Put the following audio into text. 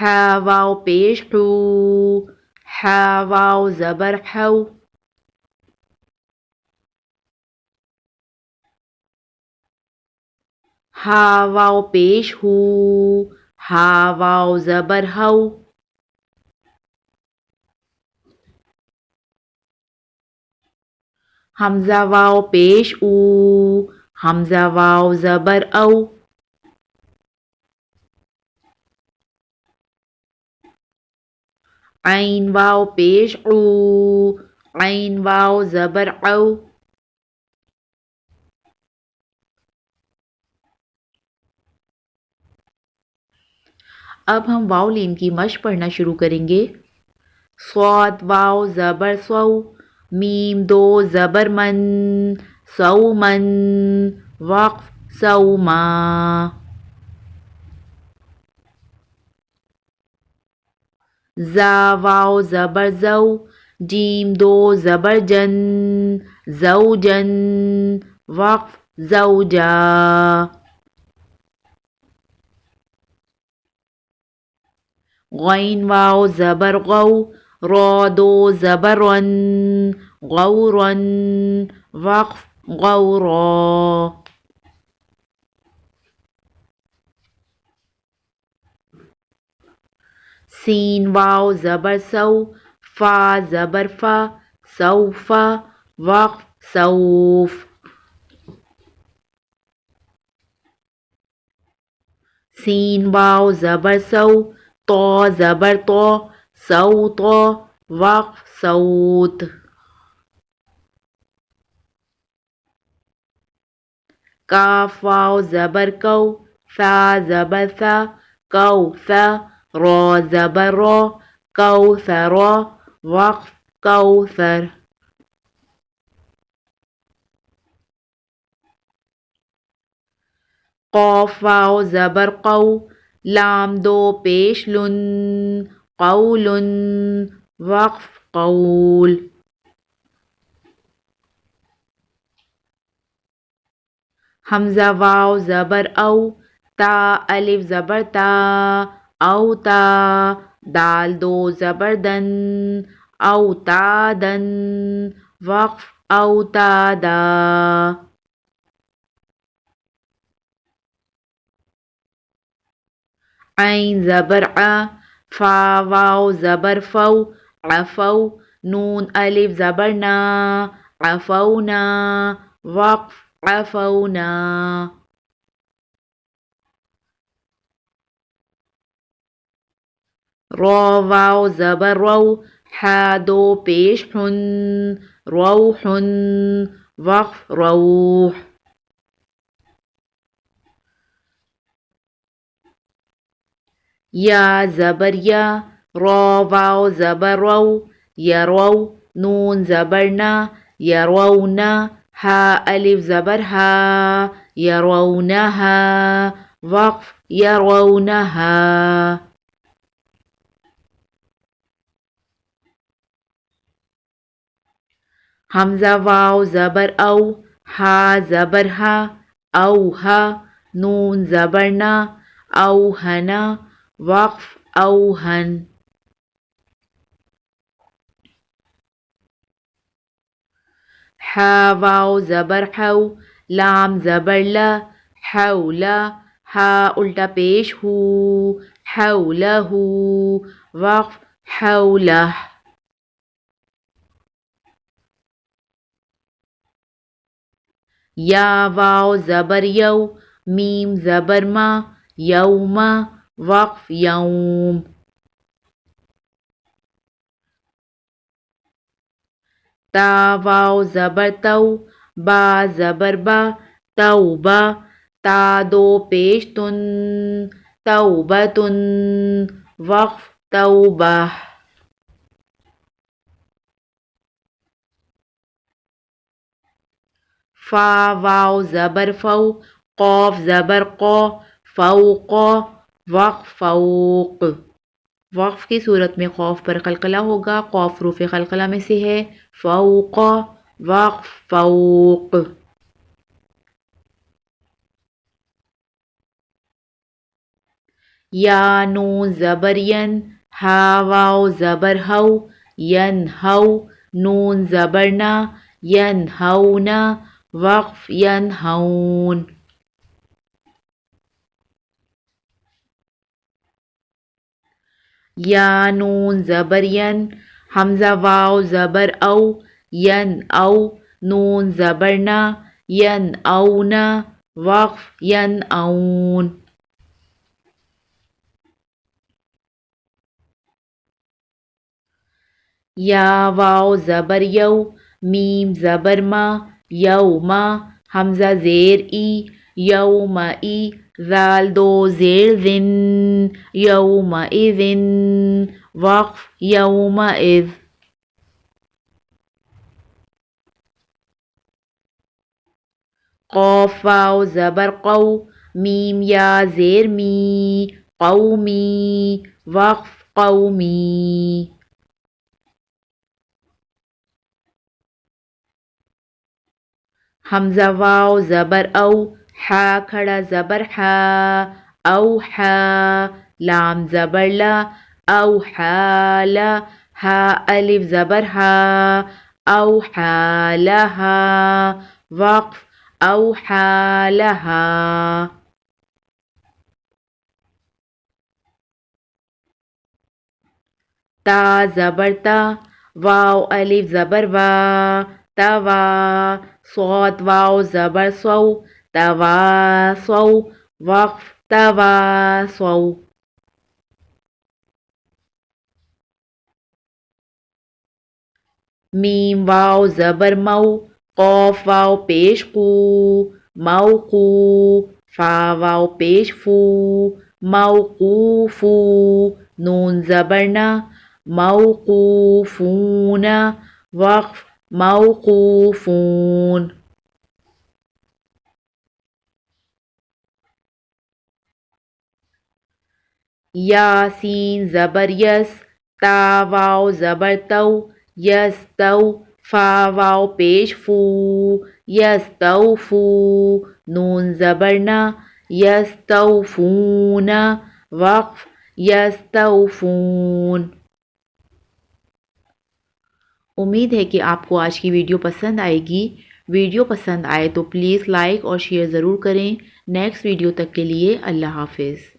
ہا واو پیش ہو، ہا واو زبر ہو، ہا واو پیش ہو، ہا واو زبر ہو، حمزہ واو پیش او، حمزہ واو زبر او، عین واو پیش او، عین واو زبر او، اب ہم واو لین کی مشق پڑھنا شروع کریں گے۔ صاد واو زبر سو، میم دو زبر من، سومن، وقف سوما، زا واو زبر زو، جیم دو زبر جن، زوجن، وقف زوجا، غین واو زبر غو، را دو زبر رن، غورن، وقف غورا، سین واو زبر سو، فا زبر فا، سوفا، وقف سوف، سین واو زبر سو، طا زبر طا، سوطا، وقف صوت، کاف واو زبر کو، ثا زبر ثا، کو ثا، را زبر را، کوثرا، وقف کوثر، قاف واو زبر قو، لام دو پیش لن، قول، وقف قول، حمزہ واو زبر او، تا الف زبر تا، او تا، دال دو زبر دن، او تا دن، وقف او تا دا، عین زبر ع، فا واو زبر فو، عفو، نون الف زبر نا، عفونا، وقف عفونا، را واو زبر رو، حا دو پیش حن، روح، وقف روح، یا زبر یا، را واو زبر رو، یرو، نون زبر نا، یرونا، ہا الف زبر ہا، یرونہا، وقف یرونہا، حمزہ واو زبر او، ہا زبر ہا، اوہا، نون زبر نا، اوہنا، وقف اوہن، ہا واو زبر حو، لام زبر لا، حولا، ہا الٹا پیش ہو، حولہ، وقف حولہ، یا واو زبر یو، میم زبر ما، یوما، وقف یوم، تا واو زبر تو، با زبر با، توبہ، تا دو پیش تن، توبتن، وقف توبہ، فا واو زبر فو، قاف زبر قا، فوقا، وقف فوق، وقف کی صورت میں خوف پر قلقلہ ہوگا، قاف حروف قلقلہ میں سے ہے، فوقا، وقف فوق، یا نون زبر ین، ہا واو زبر ہو، ین ہو، نون زبر نا، ین ہونا، وقف ین ہون. یا نون زبر ین، حمزہ واو زبر او، ین او، نون زبر نا، ین اونا، وقف ین اون. یا واو زبر یو، میم زبر ما، یوما، حمزہ زیر ای، یوما ای، ذال دو زیر ذن، یوما اذن، وقف یوما اذ. قاف واو زبر قو، میم یا زیر می، قومی، وقف قومی. حمزہ واو زبر او، حا کھڑا زبر حا، او حا، لام زبر لا، او حالا، ہا الف زبر ہا، او حالہا، وقف او حالہا. تا زبر تا، واو الف زبر وا، توا، صاد واو زبر سو، تواصو، وقف تواصو. میم واو زبر مو، قاف واو پیش قو، موقو، فا واو پیش فو، موقوفو، نون زبر نا، موقوفون، وقف موقوفون. یا سین زبر یس، تا واو زبر تو، یس تو، فا واو پیش فو، یس تو فو، نون زبر نا، یس تو فونا، وقف یس تو فون. امید ہے کہ آپ کو آج کی ویڈیو پسند آئے گی. ویڈیو پسند آئے تو پلیز لائک اور شیئر ضرور کریں. نیکسٹ ویڈیو تک کے لیے اللہ حافظ.